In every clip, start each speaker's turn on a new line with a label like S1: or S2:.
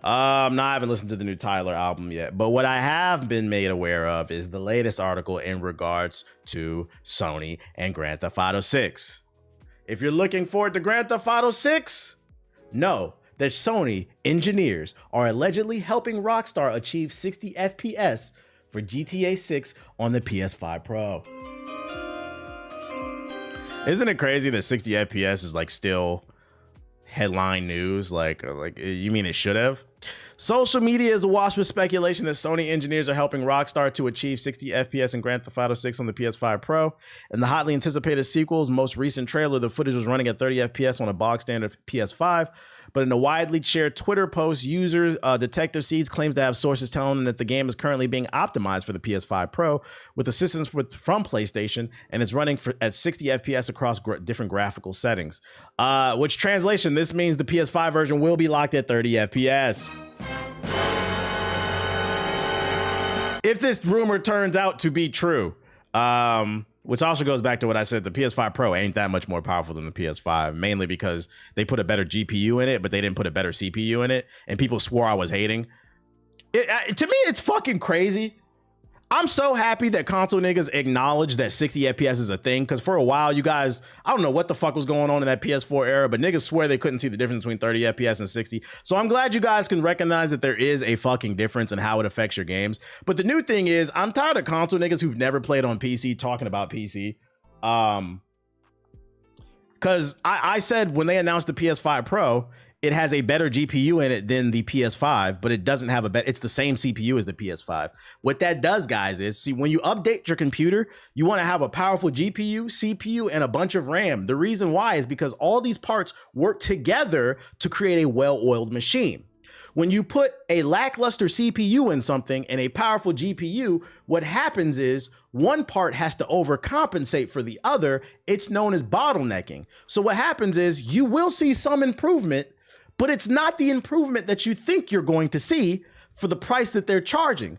S1: No, I haven't listened to the new Tyler album yet, but what I have been made aware of is the latest article in regards to Sony and Grand Theft Auto 6. If you're looking forward to Grand Theft Auto 6, know that Sony engineers are allegedly helping Rockstar achieve 60 FPS for GTA 6 on the PS5 Pro. Isn't it crazy that 60 FPS is like still headline news? Like you mean it should have? Social media is awash with speculation that Sony engineers are helping Rockstar to achieve 60 FPS in Grand Theft Auto 6 on the PS5 Pro. In the hotly anticipated sequel's most recent trailer, the footage was running at 30 FPS on a bog standard PS5. But in a widely shared Twitter post, user Detective Seeds claims to have sources telling them that the game is currently being optimized for the PS5 Pro with assistance from PlayStation, and it's running at 60 FPS across different graphical settings. Which translation, this means the PS5 version will be locked at 30 FPS. If this rumor turns out to be true, which also goes back to what I said, the PS5 Pro ain't that much more powerful than the PS5, mainly because they put a better GPU in it, but they didn't put a better CPU in it, and people swore I was hating. To me, it's fucking crazy. I'm so happy that console niggas acknowledge that 60 FPS is a thing, because for a while, you guys, I don't know what the fuck was going on in that PS4 era, but niggas swear they couldn't see the difference between 30 FPS and 60. So I'm glad you guys can recognize that there is a fucking difference in how it affects your games. But the new thing is, I'm tired of console niggas who've never played on PC talking about PC. Because I said when they announced the PS5 Pro, it has a better GPU in it than the PS5, but it doesn't have it's the same CPU as the PS5. What that does, guys, is see, when you update your computer, you want to have a powerful GPU, CPU, and a bunch of RAM. The reason why is because all these parts work together to create a well-oiled machine. When you put a lackluster CPU in something and a powerful GPU, what happens is one part has to overcompensate for the other. It's known as bottlenecking. So what happens is you will see some improvement, but it's not the improvement that you think you're going to see for the price that they're charging.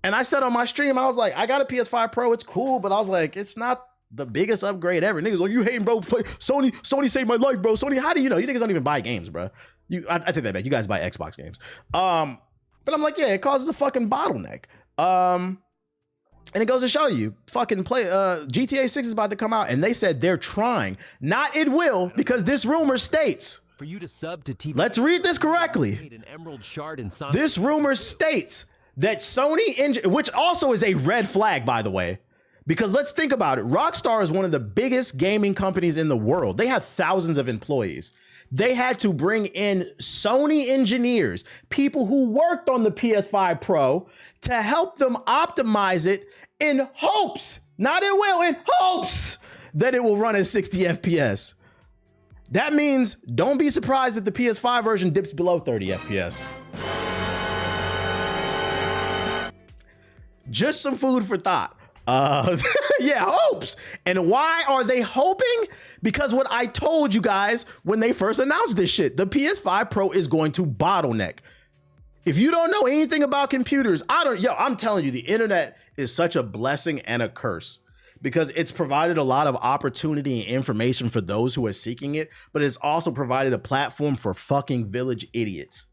S1: And I said on my stream, I was like, I got a PS5 Pro, it's cool, but I was like, it's not the biggest upgrade ever. Niggas like, you hating, bro? Sony saved my life, bro. Sony, how do you know? You niggas don't even buy games, bro. I take that back. You guys buy Xbox games. But I'm like, yeah, it causes a fucking bottleneck. And it goes to show you, fucking GTA 6 is about to come out, and they said they're trying. Not it will, because this rumor states.
S2: For you to sub to TV.
S1: Let's read this correctly. This rumor states that Sony, which also is a red flag, by the way, because let's think about it. Rockstar is one of the biggest gaming companies in the world. They have thousands of employees. They had to bring in Sony engineers, people who worked on the PS5 Pro, to help them optimize it in hopes, not it will, in hopes that it will run at 60 FPS. That means don't be surprised that the PS5 version dips below 30 FPS. Just some food for thought. Yeah, hopes. And why are they hoping? Because what I told you guys when they first announced this shit, the PS5 Pro is going to bottleneck. If you don't know anything about computers, I'm telling you, the internet is such a blessing and a curse, because it's provided a lot of opportunity and information for those who are seeking it, but it's also provided a platform for fucking village idiots.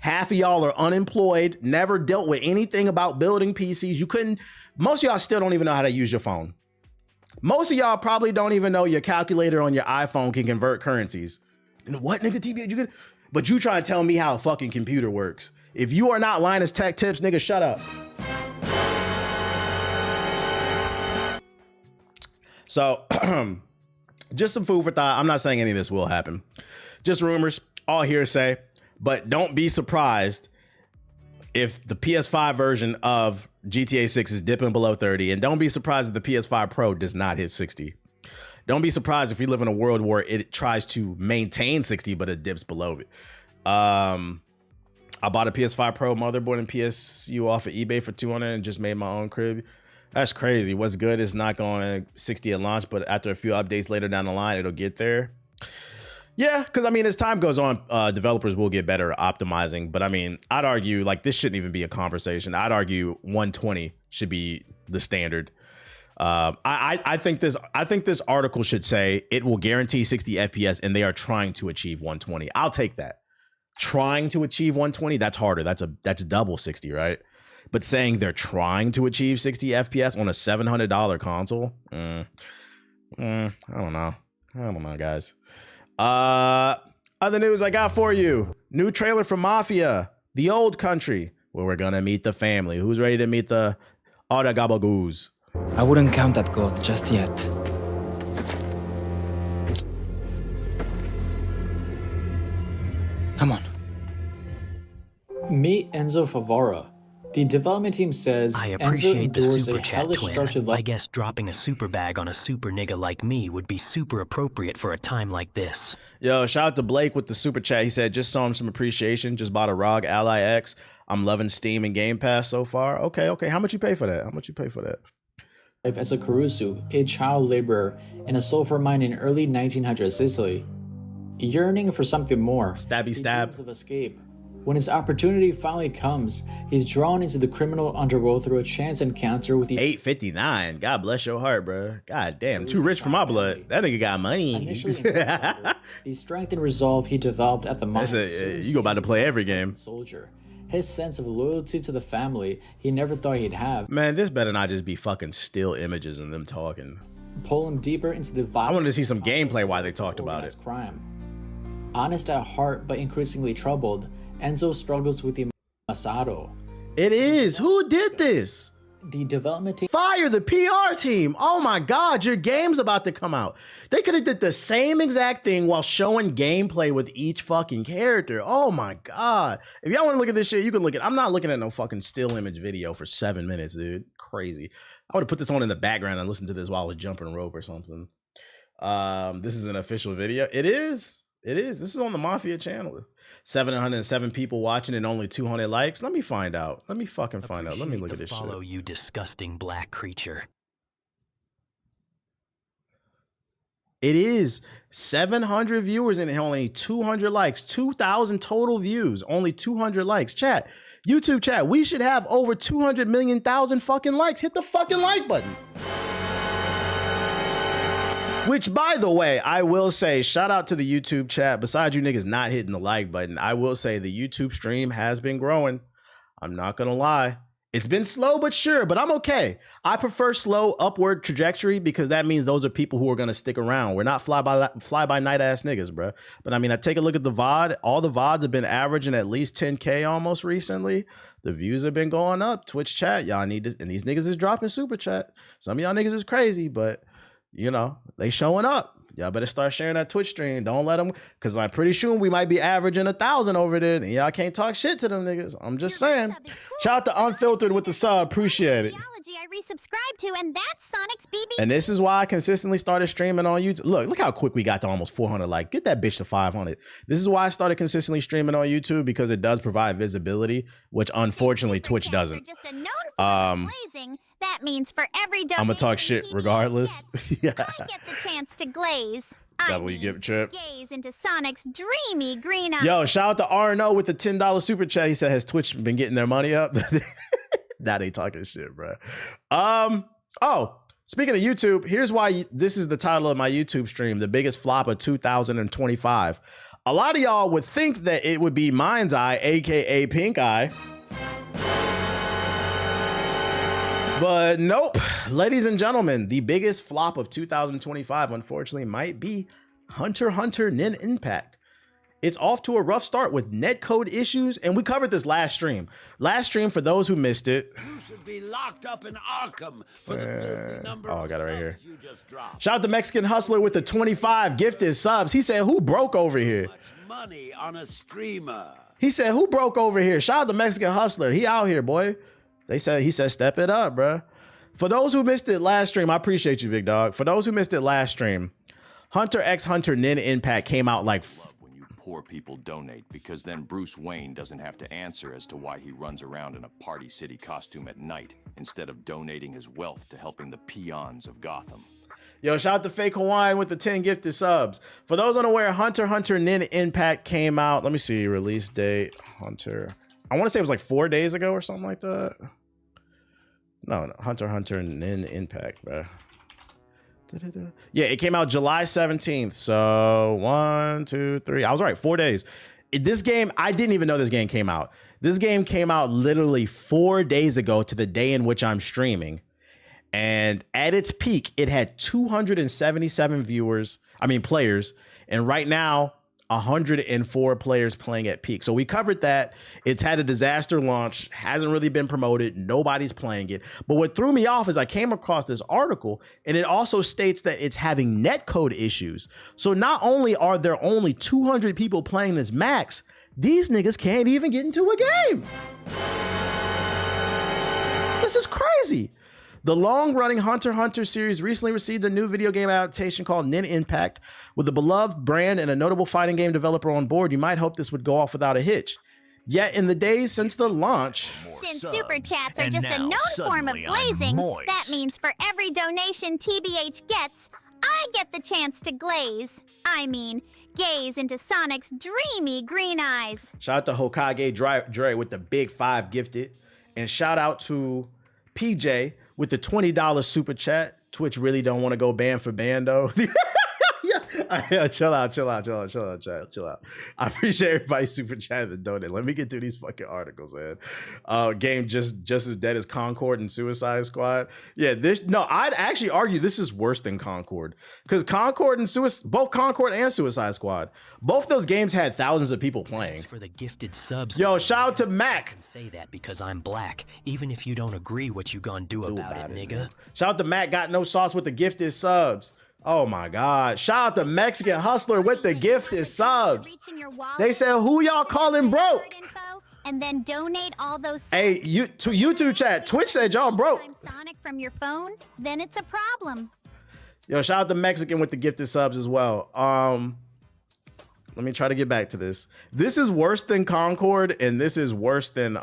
S1: Half of y'all are unemployed, never dealt with anything about building PCs. Most of y'all still don't even know how to use your phone. Most of y'all probably don't even know your calculator on your iPhone can convert currencies. And what, nigga, TB, but you try to tell me how a fucking computer works. If you are not Linus Tech Tips, nigga, shut up. So, just some food for thought. I'm not saying any of this will happen. Just rumors, all hearsay. But don't be surprised if the PS5 version of GTA 6 is dipping below 30. And don't be surprised if the PS5 Pro does not hit 60. Don't be surprised if we live in a world where it tries to maintain 60, but it dips below it. I bought a PS5 Pro motherboard and PSU off of eBay for $200 and just made my own crib. That's crazy. What's good is not going 60 at launch, but after a few updates later down the line, it'll get there. Yeah, because I mean, as time goes on, developers will get better at optimizing. But I mean, I'd argue like this shouldn't even be a conversation. I'd argue 120 should be the standard. I think this article should say it will guarantee 60 FPS and they are trying to achieve 120. I'll take that. trying to achieve 120, that's harder. That's double 60, right? But saying they're trying to achieve 60 FPS on a $700 console, I don't know, guys. Other news I got for you. New trailer for Mafia, The Old Country, where we're gonna meet the family. Who's ready to meet the Aragabagoos?
S2: I wouldn't count that gold just yet. Come on.
S3: Meet Enzo Favara. The development team says
S4: I
S3: Enzo
S4: appreciate the
S3: endures
S4: super
S3: a
S4: chat,
S3: hellish
S4: twin.
S3: start to life.
S4: I guess dropping a super bag on a super nigga like me would be super appropriate for a time like this.
S1: Yo, shout out to Blake with the super chat. He said, just saw him some appreciation. Just bought a ROG Ally X. I'm loving Steam and Game Pass so far. Okay. How much you pay for that?
S3: As a Caruso, a child laborer in a sulfur mine in early 1900 Sicily, yearning for something more.
S1: Stabby
S3: He
S1: stab.
S3: dreams of escape. When his opportunity finally comes, he's drawn into the criminal underworld through a chance encounter with the
S1: 859. God bless your heart, bro. God damn, too rich for my blood. That nigga got money.
S3: initially impossible, the strength and resolve he developed at the mine.
S1: You go about to play every game.
S3: Soldier. His sense of loyalty to the family he never thought he'd have.
S1: Man, this better not just be fucking still images and them talking.
S3: Pull him deeper into the
S1: I wanted to see some gameplay while they talked about it.
S3: Crime. Honest at heart but increasingly troubled, Enzo struggles with the Masato.
S1: It is. Who did this?
S3: The development team
S1: Fire the PR team. Oh my God, your game's about to come out. They could have did the same exact thing while showing gameplay with each fucking character. Oh my God. If y'all want to look at this shit, you can look at I'm not looking at no fucking still image video for 7 minutes, dude. Crazy. I would have put this on in the background and listened to this while I was jumping rope or something. This is an official video. It is. This is on the Mafia channel. 707 people watching and only 200 likes. Let me find out. Let me fucking find out. Let me look at this shit.
S4: Follow you, disgusting black creature.
S1: It is 700 viewers and only 200 likes. 2,000 total views, only 200 likes. Chat, YouTube chat, we should have over 200 million thousand fucking likes. Hit the fucking like button. Which, by the way, I will say, shout out to the YouTube chat. Besides you niggas not hitting the like button, I will say the YouTube stream has been growing. I'm not gonna lie. It's been slow but sure, but I'm okay. I prefer slow upward trajectory because that means those are people who are gonna stick around. We're not fly by night ass niggas, bro. But I mean, I take a look at the VOD. All the VODs have been averaging at least 10K almost recently. The views have been going up. Twitch chat, y'all need this, and these niggas is dropping super chat. Some of y'all niggas is crazy, but you know, they showing up. Y'all better start sharing that Twitch stream. Don't let them, because I'm pretty sure we might be averaging 1,000 over there, and y'all can't talk shit to them niggas. I'm just saying. Shout out to Unfiltered with the sub. Appreciate it.
S5: I resubscribed to, and that's Sonic's BB.
S1: And this is why I consistently started streaming on YouTube. Look how quick we got to almost 400 likes. Get that bitch to 500. This is why I started consistently streaming on YouTube, because it does provide visibility, which unfortunately Twitch doesn't.
S5: That means for every
S1: I'm gonna talk shit regardless.
S5: Yeah. I get the chance to glaze.
S1: Double you give trip.
S5: Gaze into Sonic's dreamy green eyes.
S1: Yo, shout out to RNO with the $10 super chat. He said, has Twitch been getting their money up? Now they talking shit, bro. Oh, speaking of YouTube, here's why this is the title of my YouTube stream, the biggest flop of 2025. A lot of y'all would think that it would be Mind's Eye, aka Pink Eye. But nope, ladies and gentlemen, the biggest flop of 2025, unfortunately, might be Hunter x Hunter Nin Impact. It's off to a rough start with netcode issues, and we covered this last stream. Last stream, for those who missed it.
S6: You should be locked up in Arkham for the filthy number
S1: I got it right here.
S6: you just dropped.
S1: Shout out to Mexican Hustler with the 25 gifted subs. He said, who broke over here?
S6: Much money on a streamer.
S1: He said, who broke over here? Shout out to Mexican Hustler. He out here, boy. He said, step it up, bro. For those who missed it last stream, I appreciate you, big dog. For those who missed it last stream, Hunter x Hunter Nin Impact came out like...
S7: When you poor people donate, because then Bruce Wayne doesn't have to answer as to why he runs around in a Party City costume at night, instead of donating his wealth to helping the peons of Gotham.
S1: Yo, shout out to Fake Hawaiian with the 10 gifted subs. For those unaware, Hunter x Hunter Nin Impact came out... Let me see, release date, Hunter... I want to say it was like 4 days ago or something like that. No, Hunter x Hunter Nin Impact, bro. Yeah, it came out July 17th. So 1, 2, 3. I was right, 4 days. this game, I didn't even know this game came out. This game came out literally 4 days ago to the day in which I'm streaming. And at its peak, it had 277 players. And right now, 104 players playing at peak. So we covered that. It's had a disaster launch, hasn't really been promoted. Nobody's playing it. But what threw me off is I came across this article and it also states that it's having netcode issues. So not only are there only 200 people playing this max, these niggas can't even get into a game. This is crazy. The long-running Hunter x Hunter series recently received a new video game adaptation called Nin Impact. With the beloved brand and a notable fighting game developer on board, you might hope this would go off without a hitch. Yet in the days since the launch...
S5: Since super chats are just a known form of glazing, that means for every donation TBH gets, I get the chance to glaze. I mean, gaze into Sonic's dreamy green eyes. Shout out to Hokage Dre with the big 5 gifted. And shout out to PJ with the $20 super chat. Twitch really don't want to go band for band though. Yeah, chill out. I appreciate everybody super chatting and donating. Let me get through these fucking articles, man. Game just as dead as Concord and Suicide Squad. Yeah, I'd actually argue this is worse than Concord because both Concord and Suicide Squad, both those games had thousands of people playing.
S4: For the gifted subs.
S1: Yo, shout out to Mac.
S4: Say that because I'm black, even if you don't agree what you gonna do about it, nigga.
S1: Man. Shout out to Mac, got no sauce with the gifted subs. Oh my God. Shout out to Mexican Hustler with the gifted subs. They said, who y'all calling broke?
S5: And then donate all those.
S1: Hey, to YouTube chat, Twitch said y'all broke.
S5: Sonic from your phone, then it's a problem.
S1: Yo, shout out to Mexican with the gifted subs as well. Let me try to get back to this. This is worse than Concord, and this is worse than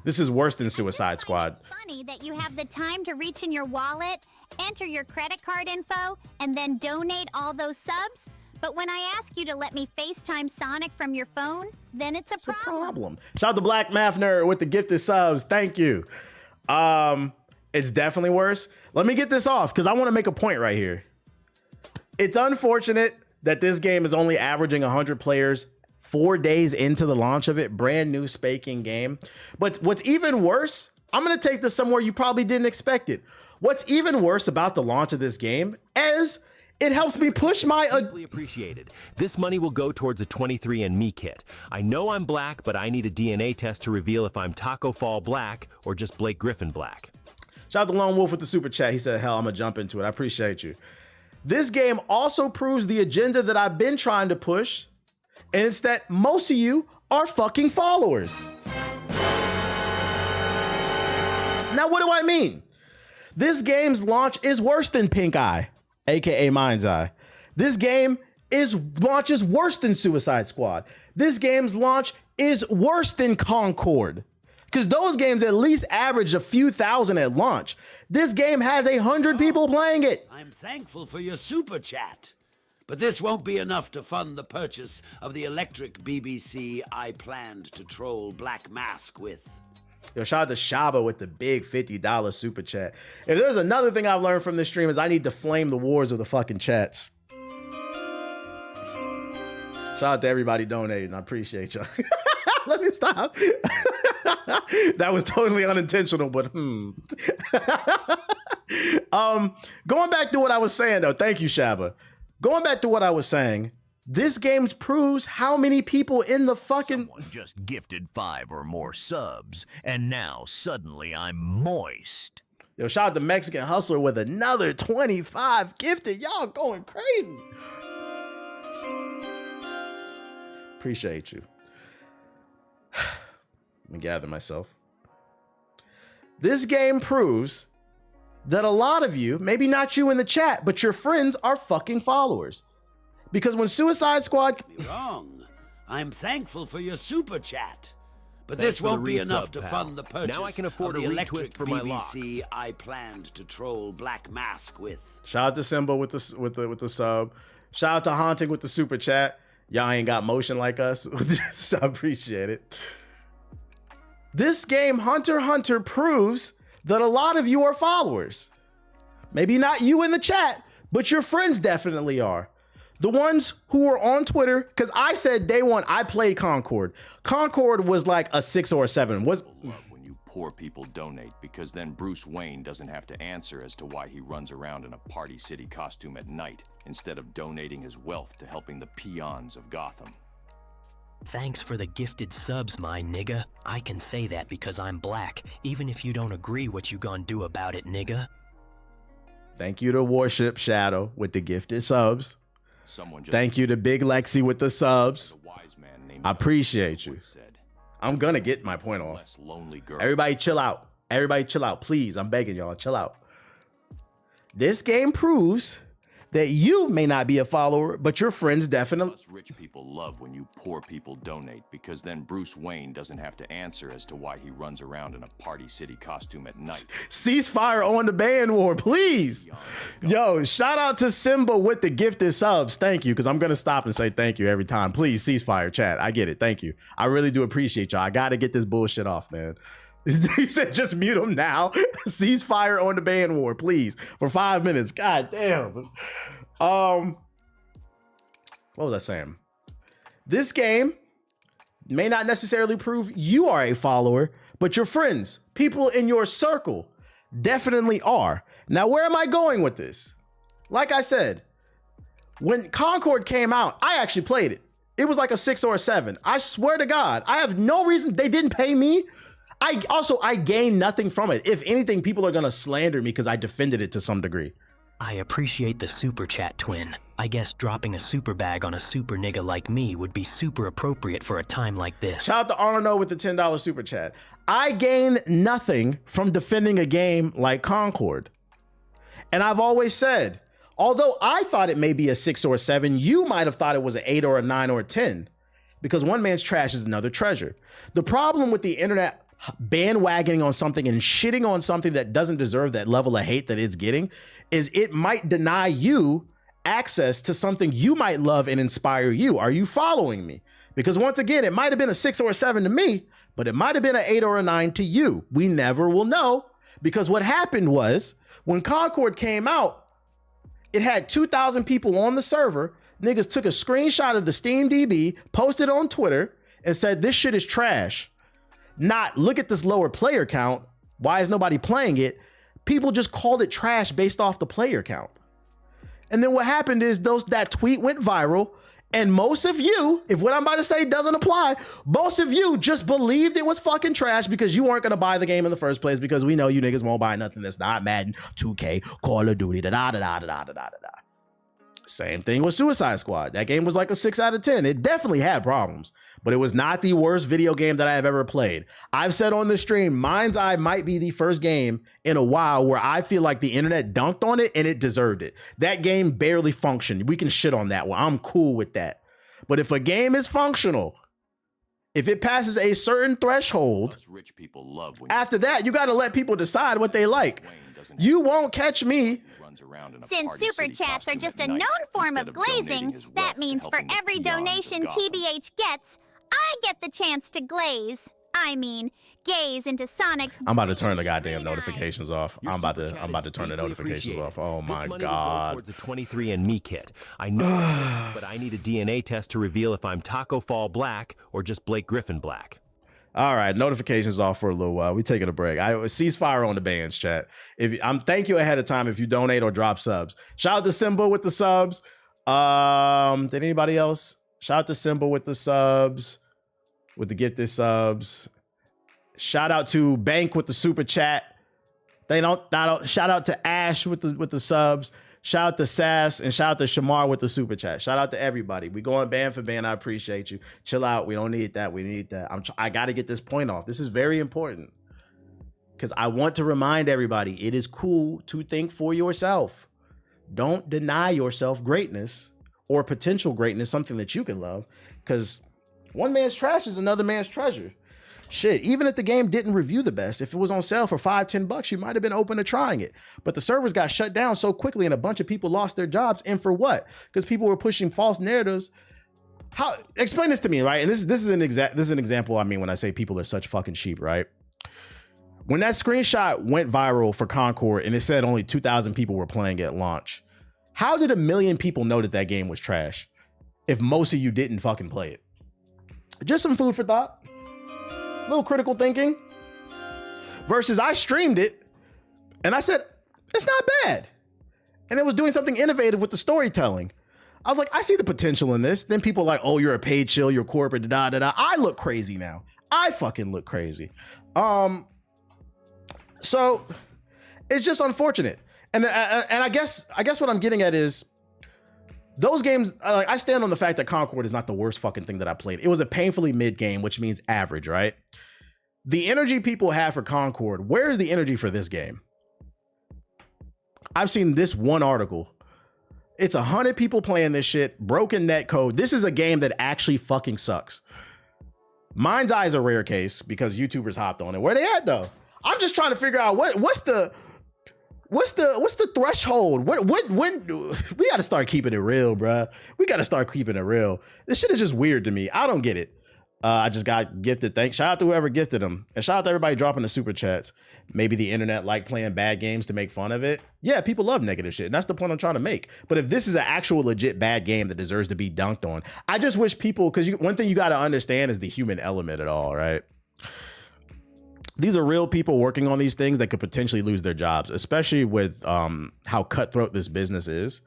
S1: Suicide Squad.
S5: Funny that you have the time to reach in your wallet, enter your credit card info, and then donate all those subs. But when I ask you to let me FaceTime Sonic from your phone, then it's a problem.
S1: Shout out to Black Math Nerd with the gifted subs. Thank you. It's definitely worse. Let me get this off because I want to make a point right here. It's unfortunate that this game is only averaging 100 players 4 days into the launch of it. Brand new spaking game. But what's even worse, I'm going to take this somewhere you probably didn't expect it. What's even worse about the launch of this game is it helps me push my...
S8: appreciated. This money will go towards a 23andMe kit. I know I'm black, but I need a DNA test to reveal if I'm Taco Fall black or just Blake Griffin black.
S1: Shout out to Lone Wolf with the super chat. He said, hell, I'm going to jump into it. I appreciate you. This game also proves the agenda that I've been trying to push, and it's that most of you are fucking followers. Now, what do I mean? This game's launch is worse than Pink Eye, aka Mind's Eye. This game launch is worse than Suicide Squad. This game's launch is worse than Concord. Because those games at least averaged a few thousand at launch. This game has 100 people playing it.
S6: I'm thankful for your super chat. But this won't be enough to fund the purchase of the electric BBC I planned to troll Black Mask with.
S1: Yo, shout out to Shaba with the big $50 super chat. If there's another thing I've learned from this stream is I need to flame the wars of the fucking chats. Shout out to everybody donating. I appreciate y'all. Let me stop. That was totally unintentional, but going back to what I was saying though, thank you, Shaba. Going back to what I was saying, this game proves how many people in the fucking...
S9: Someone just gifted 5 or more subs, and now suddenly I'm moist.
S1: Yo, shout out to Mexican Hustler with another 25 gifted. Y'all going crazy. Appreciate you. Let me gather myself. This game proves that a lot of you, maybe not you in the chat, but your friends are fucking followers. Because when Suicide Squad...
S6: Wrong. I'm thankful for your super chat. But this won't be enough to fund the purchase
S8: now I can afford
S6: of the
S8: a
S6: electric
S8: retwist for my
S6: BBC I planned to troll Black Mask with.
S1: Shout out to Simba with the sub. Shout out to Haunting with the super chat. Y'all ain't got motion like us. I appreciate it. This game, Hunter x Hunter, proves that a lot of you are followers. Maybe not you in the chat, but your friends definitely are. The ones who were on Twitter, because I said day one, I played Concord. Concord was like a 6 or a 7. Was
S7: Love when you poor people donate, because then Bruce Wayne doesn't have to answer as to why he runs around in a Party City costume at night, instead of donating his wealth to helping the peons of Gotham.
S4: Thanks for the gifted subs, my nigga. I can say that because I'm black, even if you don't agree what you gonna do about it, nigga.
S1: Thank you to Warship Shadow with the gifted subs. Thank you to Big Lexi with the subs. I appreciate you. I'm gonna get my point off. Everybody chill out. Everybody chill out, please. I'm begging y'all, chill out. This game proves that you may not be a follower, but your friends definitely.
S7: Rich people love when you poor people donate, because then Bruce Wayne doesn't have to answer as to why he runs around in a Party City costume at night.
S1: Ceasefire on the ban war, please. Yo, shout out to Simba with the gifted subs. Thank you, because I'm going to stop and say thank you every time. Please, ceasefire, chat. I get it. Thank you. I really do appreciate y'all. I got to get this bullshit off, man. He said, just mute him now. Ceasefire on the ban war, please, for 5 minutes. God damn. What was I saying? This game may not necessarily prove you are a follower, but your friends, people in your circle, definitely are. Now, where am I going with this? Like I said, when Concord came out, I actually played it. It was like a 6 or a 7. I swear to God, I have no reason. They didn't pay me. I gained nothing from it. If anything, people are going to slander me because I defended it to some degree.
S4: I appreciate the super chat, twin. I guess dropping a super bag on a super nigga like me would be super appropriate for a time like this.
S1: Shout out to Arno with the $10 super chat. I gain nothing from defending a game like Concord. And I've always said, although I thought it may be a 6 or a 7, you might have thought it was an 8 or a 9 or a 10. Because one man's trash is another treasure. The problem with the internet bandwagoning on something and shitting on something that doesn't deserve that level of hate that it's getting is it might deny you access to something you might love and inspire you. Are you following me? Because once again, it might have been a 6 or a 7 to me, but it might have been an 8 or a 9 to you. We never will know, because what happened was when Concord came out, it had 2,000 people on the server. Niggas took a screenshot of the Steam DB, posted on Twitter, and said, this shit is trash. Not, look at this lower player count. Why is nobody playing it? People just called it trash based off the player count. And then what happened is that tweet went viral, and most of you, if what I'm about to say doesn't apply, most of you just believed it was fucking trash because you weren't gonna buy the game in the first place, because we know you niggas won't buy nothing that's not Madden, 2K, Call of Duty, da-da-da-da-da-da-da-da. Same thing with Suicide Squad. That game was like a 6 out of 10. It definitely had problems, but it was not the worst video game that I have ever played. I've said on the stream, Mind's Eye might be the first game in a while where I feel like the internet dunked on it and it deserved it. That game barely functioned. We can shit on that one. I'm cool with that. But if a game is functional, if it passes a certain threshold,
S7: rich people love when
S1: after that, you got to let people decide what they like. You won't catch me.
S5: Since super chats are just a known form of glazing, that means for every donation TBH gets, I get the chance to glaze. I mean, gaze into Sonic's.
S1: I'm about to turn the goddamn notifications off. I'm about to turn the notifications off. Oh my God.
S8: Towards a 23andMe kit. I know, but I need a DNA test to reveal if I'm Taco Fall black or just Blake Griffin black.
S1: All right, notifications off for a little while. We taking a break. Ceasefire on the bans, chat. Thank you ahead of time if you donate or drop subs. Shout out to Simba with the subs. Did anybody else? Shout out to Simba with the subs, with the gifted subs. Shout out to Bank with the super chat. Shout out to Ash with the subs. Shout out to Sass and shout out to Shamar with the super chat. Shout out to everybody. We going band for band. I appreciate you. Chill out. We don't need that. We need that. I got to get this point off. This is very important because I want to remind everybody it is cool to think for yourself. Don't deny yourself greatness or potential greatness, something that you can love, because one man's trash is another man's treasure. Shit, even if the game didn't review the best, if it was on sale for $5-10, you might have been open to trying it. But the servers got shut down so quickly and a bunch of people lost their jobs. And for what? Because people were pushing false narratives. How? Explain this to me, right? And this is an example. I mean, when I say people are such fucking sheep, right? When that screenshot went viral for Concord and it said only 2,000 people were playing at launch, How did 1 million people know that that game was trash if most of you didn't fucking play it? Just some food for thought. A little critical thinking. Versus I streamed it and I said, it's not bad. And it was doing something innovative with the storytelling. I was like, I see the potential in this. Then people are like, oh, you're a paid shill, you're corporate, da da da. I look crazy now. I fucking look crazy. So it's just unfortunate. And I guess what I'm getting at is those games, like I stand on the fact that Concord is not the worst fucking thing that I played. It was a painfully mid game, which means average, right? The energy people have for Concord, where is the energy for this game? I've seen this one article. It's 100 people playing this shit, broken net code. This is a game that actually fucking sucks. Mind's Eye is a rare case because YouTubers hopped on it. Where they at though? I'm just trying to figure out what's the threshold? When we got to start keeping it real, bruh. We got to start keeping it real. This shit is just weird to me. I don't get it. I just got gifted. Thanks. Shout out to whoever gifted them. And shout out to everybody dropping the super chats. Maybe the internet like playing bad games to make fun of it. Yeah, people love negative shit. And that's the point I'm trying to make. But if this is an actual legit bad game that deserves to be dunked on, I just wish people, because one thing you got to understand is the human element at all, right? These are real people working on these things that could potentially lose their jobs, especially with how cutthroat this business is.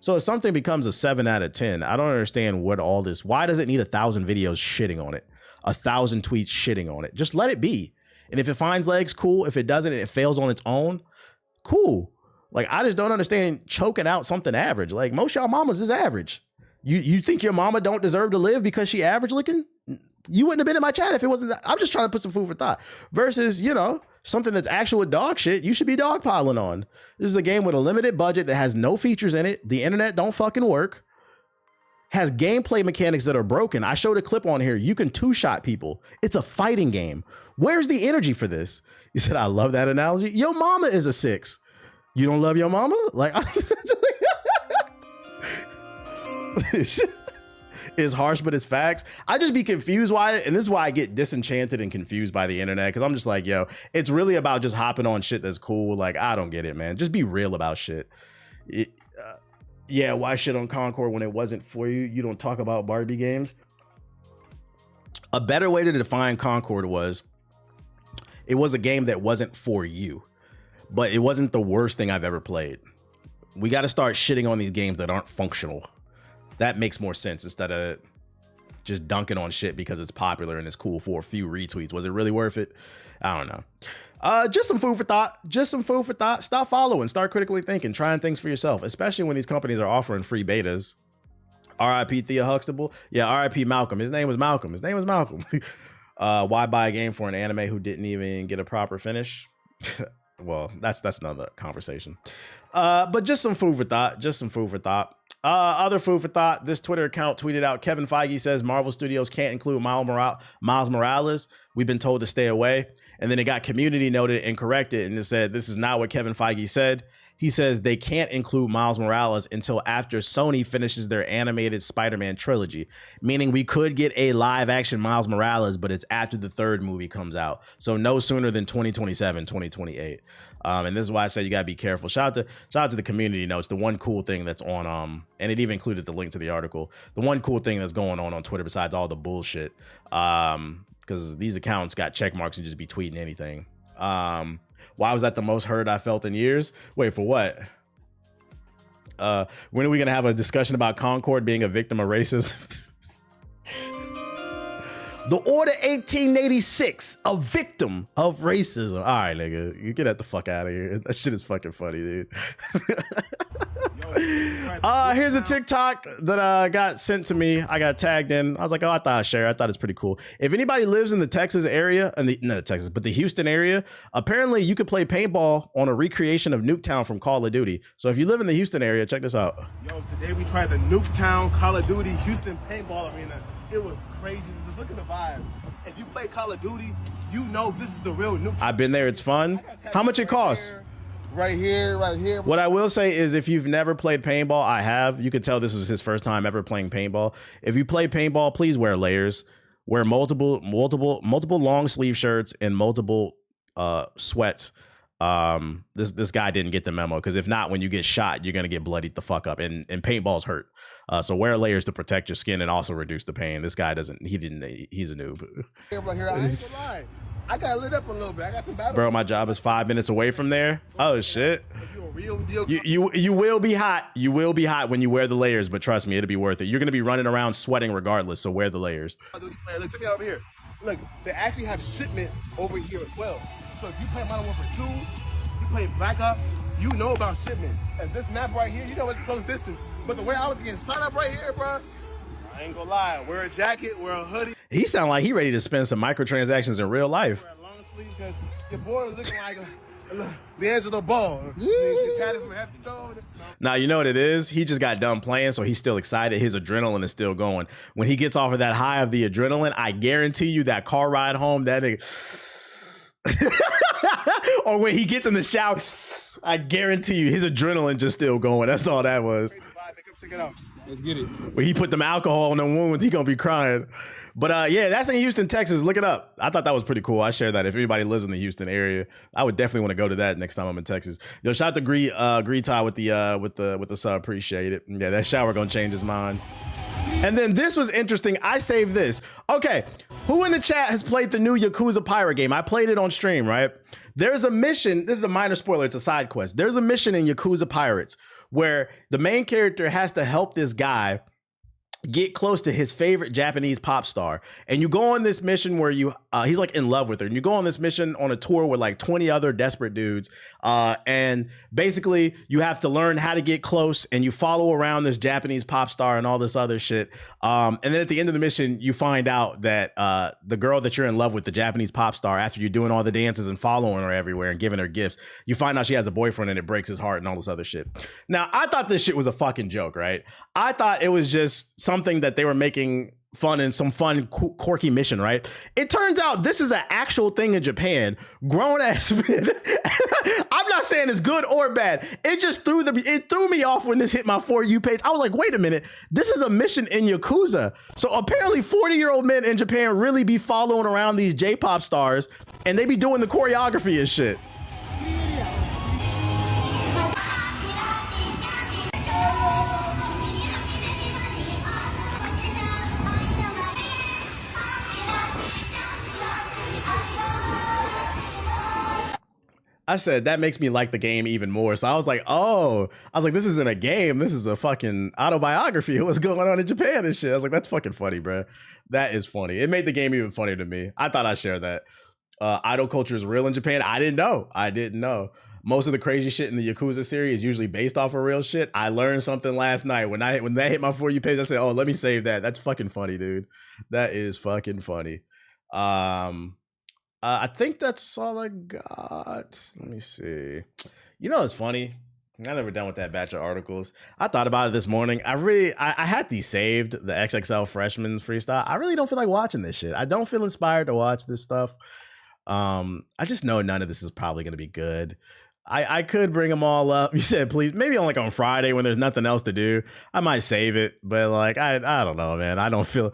S1: So if something becomes a 7 out of 10, I don't understand what all this, why does it need 1,000 videos shitting on it? 1,000 tweets shitting on it? Just let it be. And if it finds legs, cool. If it doesn't and it fails on its own, cool. Like, I just don't understand choking out something average. Like, most y'all mamas is average. You think your mama don't deserve to live because she average looking? You wouldn't have been in my chat if it wasn't that. I'm just trying to put some food for thought. Versus, you know, something that's actual dog shit you should be dogpiling on. This is a game with a limited budget that has no features in it. The internet don't fucking work. Has gameplay mechanics that are broken. I showed a clip on here. You can two-shot people. It's a fighting game. Where's the energy for this? You said, I love that analogy. Your mama is a 6. You don't love your mama? Like, it's harsh, but it's facts. I just be confused why, and this is why I get disenchanted and confused by the internet, because I'm just like, yo, it's really about just hopping on shit that's cool. Like, I don't get it, man. Just be real about shit. Yeah, why shit on Concord when it wasn't for you? You don't talk about Barbie games. A better way to define Concord was, it was a game that wasn't for you, but it wasn't the worst thing I've ever played. We got to start shitting on these games that aren't functional. That makes more sense instead of just dunking on shit because it's popular and it's cool for a few retweets. Was it really worth it? I don't know. Just some food for thought. Just some food for thought. Stop following. Start critically thinking. Trying things for yourself, especially when these companies are offering free betas. R.I.P. Thea Huxtable. Yeah, R.I.P. Malcolm. His name was Malcolm. Why buy a game for an anime who didn't even get a proper finish? Well, that's another conversation. But just some food for thought. Just some food for thought. Other food for thought. This Twitter account tweeted out, Kevin Feige says Marvel Studios can't include Miles Morales. We've been told to stay away. And then it got community noted and corrected. And it said, this is not what Kevin Feige said. He says they can't include Miles Morales until after Sony finishes their animated Spider-Man trilogy, meaning we could get a live action Miles Morales, but it's after the third movie comes out. So no sooner than 2027, 2028. And this is why I say you gotta be careful. Shout out to the community notes. The one cool thing that's on, and it even included the link to the article. The one cool thing that's going on Twitter besides all the bullshit, because these accounts got check marks and just be tweeting anything. Why was that the most hurt I felt in years? Wait, for what? When are we gonna have a discussion about Concord being a victim of racism? The Order 1886, a victim of racism. All right, nigga, you get that the fuck out of here. That shit is fucking funny, dude. Here's a TikTok that got sent to me. I got tagged in. I was like, oh, I thought I'd share. I thought it's pretty cool. If anybody lives in the Texas area, not Texas, but the Houston area, apparently you could play paintball on a recreation of Nuketown from Call of Duty. So if you live in the Houston area, check this out.
S10: Yo, today we tried the Nuketown Call of Duty Houston paintball arena. It was crazy. Just look at the vibe. If you play Call of Duty, you know this is the real Nuketown.
S1: I've been there. It's fun. How much it costs?
S10: Right here.
S1: What I will say is if you've never played paintball, I have. You could tell this was his first time ever playing paintball. If you play paintball, please wear layers. Wear multiple long sleeve shirts and multiple sweats. This guy didn't get the memo, because if not, when you get shot, you're gonna get bloodied the fuck up, and paintballs hurt. So wear layers to protect your skin and also reduce the pain. This guy doesn't. He's a noob.
S10: Here, I ain't gonna lie. I got lit up a little bit. I got some battle.
S1: Bro, my job is 5 minutes away from there. Oh shit. You will be hot. You will be hot when you wear the layers, but trust me, it'll be worth it. You're gonna be running around sweating regardless, so wear the layers.
S10: Look, check me out over here. Look, they actually have shipment over here as well. So if you play Modern Warfare 2, you play Black Ops, you know about shipment. And this map right here, you know it's close distance. But the way I was getting shot up right here, bro, I ain't gonna lie. Wear a jacket, wear a hoodie.
S1: He sound like he ready to spend some microtransactions in real life.
S10: Wear a long sleeve, because your boy was looking like the edge of the ball.
S1: Now, you know what it is? He just got done playing, so he's still excited. His adrenaline is still going. When he gets off of that high of the adrenaline, I guarantee you that car ride home, that nigga... or when he gets in the shower, I guarantee you his adrenaline just still going. That's all that was.
S10: Let's get it.
S1: When he put them alcohol on them wounds, he gonna be crying. But yeah, that's in Houston, Texas. Look it up. I thought that was pretty cool. I share that. If anybody lives in the Houston area, I would definitely want to go to that next time I'm in Texas. Yo, shout out to Greetie with the sub. Appreciate it. Yeah, that shower gonna change his mind. And then this was interesting. I saved this. Okay, who in the chat has played the new Yakuza Pirate game? I played it on stream, right? There's a mission. This is a minor spoiler. It's a side quest. There's a mission in Yakuza Pirates where the main character has to help this guy get close to his favorite Japanese pop star. And you go on this mission where he's like in love with her, and you go on this mission on a tour with like 20 other desperate dudes. And basically you have to learn how to get close, and you follow around this Japanese pop star and all this other shit. And then at the end of the mission, you find out that the girl that you're in love with, the Japanese pop star, after you're doing all the dances and following her everywhere and giving her gifts, you find out she has a boyfriend, and it breaks his heart and all this other shit. Now, I thought this shit was a fucking joke, right? I thought it was just something that they were making fun in some fun quirky mission, right? It turns out this is an actual thing in Japan. Grown ass men. I'm not saying it's good or bad. It just threw me off when this hit my For You page. I was like, wait a minute, this is a mission in Yakuza. So apparently 40-year-old men in Japan really be following around these J-pop stars, and they be doing the choreography and shit. I said, that makes me like the game even more. So I was like, this isn't a game. This is a fucking autobiography of what's going on in Japan and shit. I was like, that's fucking funny, bro. That is funny. It made the game even funnier to me. I thought I'd share that. Idol culture is real in Japan. I didn't know. Most of the crazy shit in the Yakuza series is usually based off of real shit. I learned something last night. When that hit my For You page, I said, oh, let me save that. That's fucking funny, dude. That is fucking funny. I think that's all I got. Let me see. You know, it's funny. I'm never done with that batch of articles. I thought about it this morning. I had these saved, the XXL freshman freestyle. I really don't feel like watching this shit. I don't feel inspired to watch this stuff. I just know none of this is probably going to be good. I could bring them all up. You said, please, maybe on Friday when there's nothing else to do, I might save it. But like, I don't know, man. I feel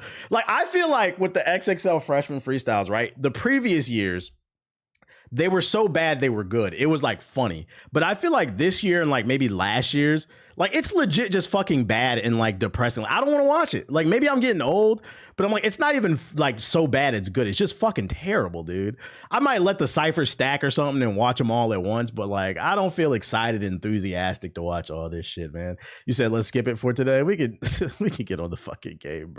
S1: like with the XXL freshman freestyles, right? The previous years, they were so bad they were good. It was like funny. But I feel like this year and like maybe last year's, like it's legit just fucking bad and like depressing. I don't want to watch it. Like maybe I'm getting old, but I'm like, it's not even like so bad it's good. It's just fucking terrible, dude. I might let the ciphers stack or something and watch them all at once, but like I don't feel excited, enthusiastic to watch all this shit, man. You said let's skip it for today. We could get on the fucking game, bro.